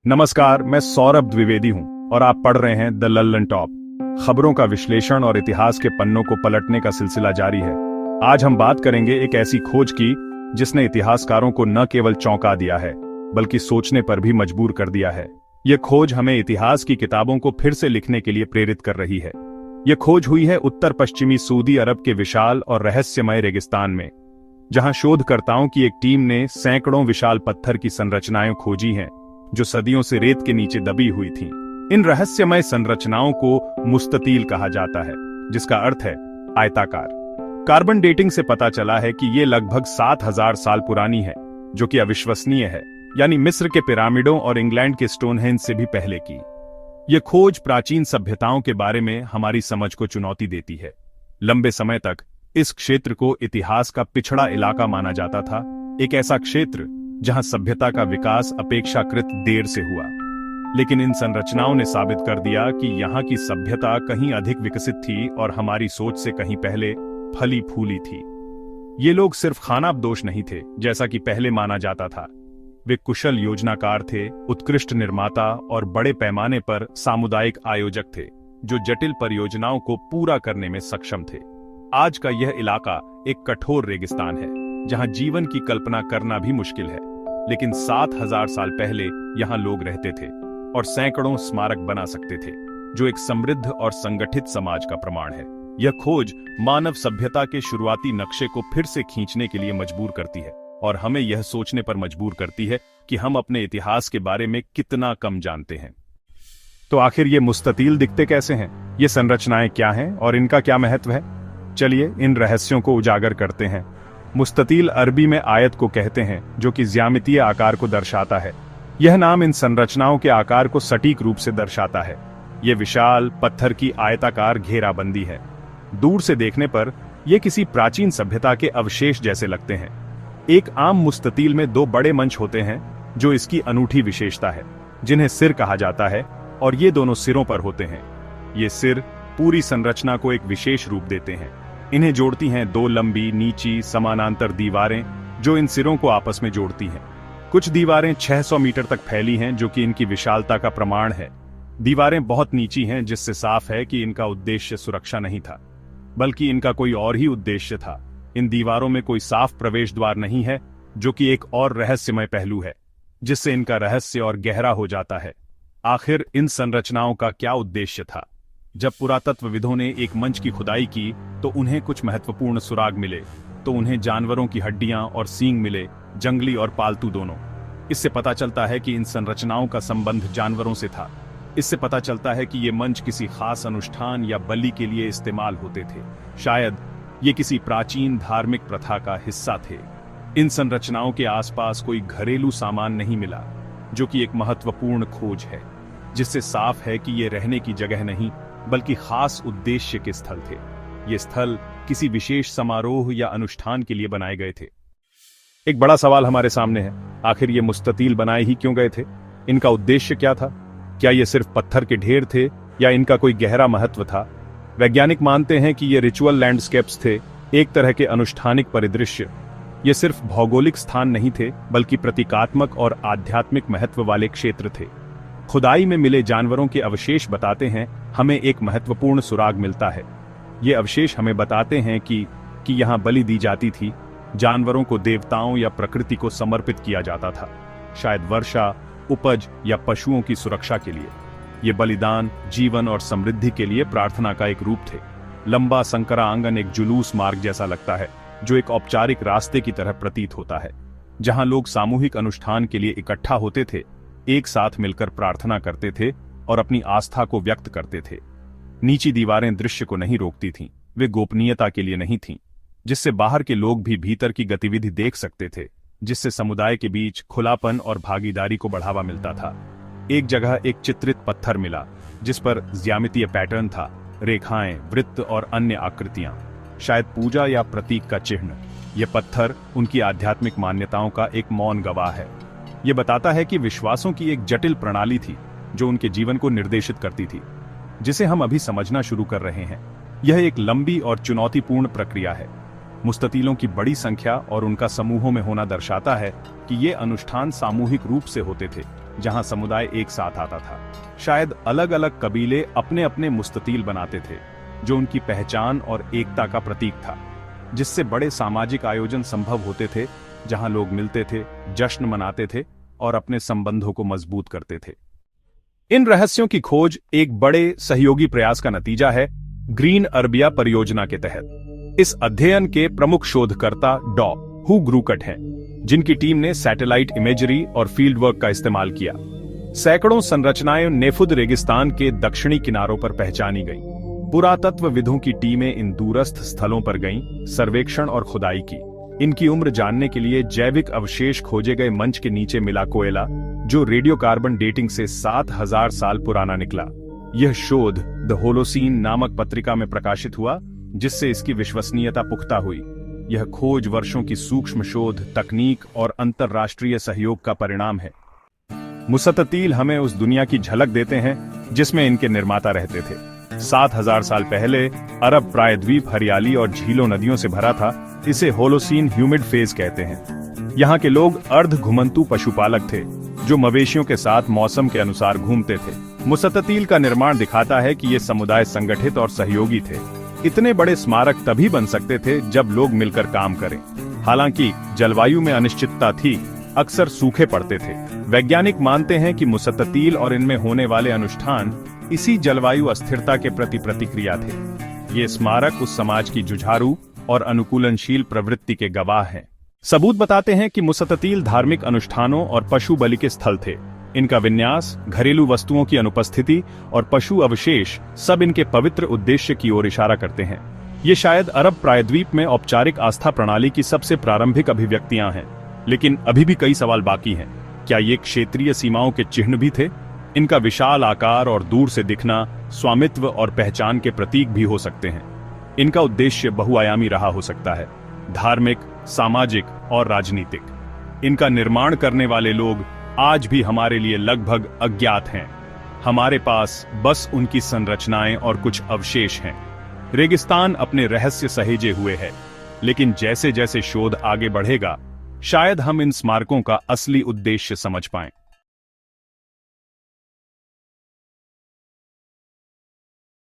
नमस्कार, मैं सौरभ द्विवेदी हूं और आप पढ़ रहे हैं द लल्लन टॉप। खबरों का विश्लेषण और इतिहास के पन्नों को पलटने का सिलसिला जारी है। आज हम बात करेंगे एक ऐसी खोज की जिसने इतिहासकारों को न केवल चौंका दिया है बल्कि सोचने पर भी मजबूर कर दिया है। यह खोज हमें इतिहास की किताबों को फिर से लिखने के लिए प्रेरित कर रही है। यह खोज हुई है उत्तर पश्चिमी सऊदी अरब के विशाल और रहस्यमय रेगिस्तान में, जहां शोधकर्ताओं की एक टीम ने सैकड़ों विशाल पत्थर की संरचनाएं खोजी हैं जो सदियों से रेत के नीचे दबी हुई थीं। इन रहस्यमय संरचनाओं को मुस्ततील कहा जाता है, जिसका अर्थ है आयताकार। कार्बन डेटिंग से पता चला है कि ये लगभग 7000 साल पुरानी है, जो कि अविश्वसनीय है, यानी मिस्र के पिरामिडों और इंग्लैंड के स्टोनहेंज से भी पहले की। यह खोज प्राचीन सभ्यताओं के बारे में हमारी समझ को चुनौती देती है। लंबे समय तक इस क्षेत्र को इतिहास का पिछड़ा इलाका माना जाता था, एक ऐसा क्षेत्र जहां सभ्यता का विकास अपेक्षाकृत देर से हुआ। लेकिन इन संरचनाओं ने साबित कर दिया कि यहाँ की सभ्यता कहीं अधिक विकसित थी और हमारी सोच से कहीं पहले फली फूली थी। ये लोग सिर्फ खानाबदोश नहीं थे, जैसा कि पहले माना जाता था। वे कुशल योजनाकार थे, उत्कृष्ट निर्माता और बड़े पैमाने पर सामुदायिक आयोजक थे, जो जटिल परियोजनाओं को पूरा करने में सक्षम थे। आज का यह इलाका एक कठोर रेगिस्तान है, जहां जीवन की कल्पना करना भी मुश्किल है। लेकिन 7000 साल पहले यहां लोग रहते थे और सैकड़ों स्मारक बना सकते थे, जो एक समृद्ध और संगठित समाज का प्रमाण है। यह खोज मानव सभ्यता के शुरुआती नक्शे को फिर से खींचने के लिए मजबूर करती है और हमें यह सोचने पर मजबूर करती है कि हम अपने इतिहास के बारे में कितना कम जानते हैं। तो आखिर ये मुस्ततील दिखते कैसे हैं? ये संरचनाएं क्या हैं और इनका क्या महत्व है? चलिए इन रहस्यों को उजागर करते हैं। मुस्ततील अरबी में आयत को कहते हैं, जो कि ज्यामितीय आकार को दर्शाता है। यह नाम इन संरचनाओं के आकार को सटीक रूप से दर्शाता है। यह विशाल पत्थर की आयताकार घेराबंदी है। दूर से देखने पर यह किसी प्राचीन सभ्यता के अवशेष जैसे लगते हैं। एक आम मुस्ततील में दो बड़े मंच होते हैं, जो इसकी अनूठी विशेषता है, जिन्हें सिर कहा जाता है, और ये दोनों सिरों पर होते हैं। ये सिर पूरी संरचना को एक विशेष रूप देते हैं। इन्हें जोड़ती हैं दो लंबी नीची समानांतर दीवारें, जो इन सिरों को आपस में जोड़ती हैं। कुछ दीवारें 600 मीटर तक फैली हैं, जो कि इनकी विशालता का प्रमाण है। दीवारें बहुत नीची हैं, जिससे साफ है कि इनका उद्देश्य सुरक्षा नहीं था, बल्कि इनका कोई और ही उद्देश्य था। इन दीवारों में कोई साफ प्रवेश द्वार नहीं है, जो कि एक और रहस्यमय पहलू है, जिससे इनका रहस्य और गहरा हो जाता है। आखिर इन संरचनाओं का क्या उद्देश्य था? जब पुरातत्वविदों ने एक मंच की खुदाई की तो उन्हें कुछ महत्वपूर्ण सुराग मिले। तो उन्हें जानवरों की हड्डियां और सींग मिले, जंगली और पालतू दोनों। इससे पता चलता है कि इन संरचनाओं का संबंध जानवरों से था। इससे पता चलता है कि ये मंच किसी खास अनुष्ठान या बलि के लिए इस्तेमाल होते थे। शायद ये किसी प्राचीन धार्मिक प्रथा का हिस्सा थे। इन संरचनाओं के आसपास कोई घरेलू सामान नहीं मिला, जो कि एक महत्वपूर्ण खोज है, जिससे साफ है कि ये रहने की जगह नहीं बल्कि खास उद्देश्य के स्थल थे। ये स्थल किसी विशेष समारोह या अनुष्ठान के लिए बनाए गए थे। एक बड़ा सवाल हमारे सामने है, आखिर ये मुस्ततील बनाए ही क्यों गए थे? इनका उद्देश्य क्या था? क्या ये सिर्फ पत्थर के ढेर थे या इनका कोई गहरा महत्व था? वैज्ञानिक मानते हैं कि ये रिचुअल लैंडस्केप्स थे, एक तरह के अनुष्ठानिक परिदृश्य। ये सिर्फ भौगोलिक स्थान नहीं थे, बल्कि प्रतीकात्मक और आध्यात्मिक महत्व वाले क्षेत्र थे। खुदाई में मिले जानवरों के अवशेष बताते हैं हमें एक महत्वपूर्ण सुराग मिलता है। ये अवशेष हमें बताते हैं कि यहाँ बलि दी जाती थी। जानवरों को देवताओं या प्रकृति को समर्पित किया जाता था, शायद वर्षा, उपज या पशुओं की सुरक्षा के लिए। ये बलिदान जीवन और समृद्धि के लिए प्रार्थना का एक रूप थे। लंबा संकरा आंगन एक जुलूस मार्ग जैसा लगता है, जो एक औपचारिक रास्ते की तरह प्रतीत होता है, जहां लोग सामूहिक अनुष्ठान के लिए इकट्ठा होते थे, एक साथ मिलकर प्रार्थना करते थे और अपनी आस्था को व्यक्त करते थे। नीची दीवारें दृश्य को नहीं रोकती थीं, वे गोपनीयता के लिए नहीं थीं, जिससे बाहर के लोग भी भीतर की गतिविधि देख सकते थे, जिससे समुदाय के बीच खुलापन और भागीदारी को बढ़ावा मिलता था। एक जगह एक चित्रित पत्थर मिला, जिस पर ज्यामितीय पैटर्न था, रेखाएं, वृत्त और अन्य आकृतियां, शायद पूजा या प्रतीक का चिन्ह। यह पत्थर उनकी आध्यात्मिक मान्यताओं का एक मौन गवाह है। यह बताता है कि विश्वासों की एक जटिल प्रणाली थी जो उनके जीवन को निर्देशित करती थी, जिसे हम अभी समझना शुरू कर रहे हैं। यह एक लंबी और चुनौतीपूर्ण प्रक्रिया है। मुस्ततीलों की बड़ी संख्या और उनका समूहों में होना दर्शाता है कि ये अनुष्ठान सामूहिक रूप से होते थे जहां समुदाय एक साथ आता था। शायद अलग अलग कबीले अपने अपने मुस्ततील बनाते थे, जो उनकी पहचान और एकता का प्रतीक था, जिससे बड़े सामाजिक आयोजन संभव होते थे, जहां लोग मिलते थे, जश्न मनाते थे और अपने संबंधों को मजबूत करते थे। इन रहस्यों की खोज एक बड़े सहयोगी प्रयास का नतीजा है, ग्रीन अरबिया परियोजना के तहत। इस अध्ययन के प्रमुख शोधकर्ता डॉ. हू ग्रूकट हैं, जिनकी टीम ने सैटेलाइट इमेजरी और फील्ड वर्क का इस्तेमाल किया। सैकड़ों संरचनाएं नेफुद रेगिस्तान के दक्षिणी किनारों पर पहचानी गईं। पुरातत्वविदों की टीमें इन दूरस्थ स्थलों पर गईं, सर्वेक्षण और खुदाई की। इनकी उम्र जानने के लिए जैविक अवशेष खोजे गए मंच के नीचे मिला कोयला, जो रेडियोकार्बन डेटिंग से 7000 साल पुराना निकला। यह शोध द होलोसीन नामक पत्रिका में प्रकाशित हुआ, जिससे इसकी विश्वसनीयता पुख्ता हुई। यह खोज वर्षों की सूक्ष्म शोध, तकनीक और अंतर्राष्ट्रीय सहयोग का परिणाम है। मुस्ततील हमें उस दुनिया की झलक देते हैं जिसमें इनके निर्माता रहते थे। 7000 साल पहले अरब प्रायद्वीप हरियाली और झीलों नदियों से भरा था। इसे होलोसीन ह्यूमिड फेज कहते हैं। यहाँ के लोग अर्ध घुमंतू पशुपालक थे, जो मवेशियों के साथ मौसम के अनुसार घूमते थे। मुस्ततील का निर्माण दिखाता है कि ये समुदाय संगठित और सहयोगी थे। इतने बड़े स्मारक तभी बन सकते थे जब लोग मिलकर काम करें। हालांकि जलवायु में अनिश्चितता थी, अक्सर सूखे पड़ते थे। वैज्ञानिक मानते हैं कि मुस्ततील और इनमें होने वाले अनुष्ठान इसी जलवायु अस्थिरता के प्रति प्रतिक्रिया थे। ये स्मारक उस समाज की जुझारू और अनुकूलनशील प्रवृत्ति के गवाह हैं। सबूत बताते हैं कि मुस्ततील धार्मिक अनुष्ठानों और पशु बलि के स्थल थे। इनका विन्यास, घरेलू वस्तुओं की अनुपस्थिति और पशु अवशेष सब इनके पवित्र उद्देश्य की ओर इशारा करते हैं। ये शायद अरब प्रायद्वीप में औपचारिक आस्था प्रणाली की सबसे प्रारंभिक अभिव्यक्तियां हैं। लेकिन अभी भी कई सवाल बाकी हैं। क्या ये क्षेत्रीय सीमाओं के चिन्ह भी थे? इनका विशाल आकार और दूर से दिखना स्वामित्व और पहचान के प्रतीक भी हो सकते हैं। इनका उद्देश्य बहुआयामी रहा हो सकता है, धार्मिक, सामाजिक और राजनीतिक। इनका निर्माण करने वाले लोग आज भी हमारे लिए लगभग अज्ञात हैं। हमारे पास बस उनकी संरचनाएं और कुछ अवशेष हैं। रेगिस्तान अपने रहस्य सहेजे हुए है, लेकिन जैसे जैसे शोध आगे बढ़ेगा, शायद हम इन स्मारकों का असली उद्देश्य समझ पाएं।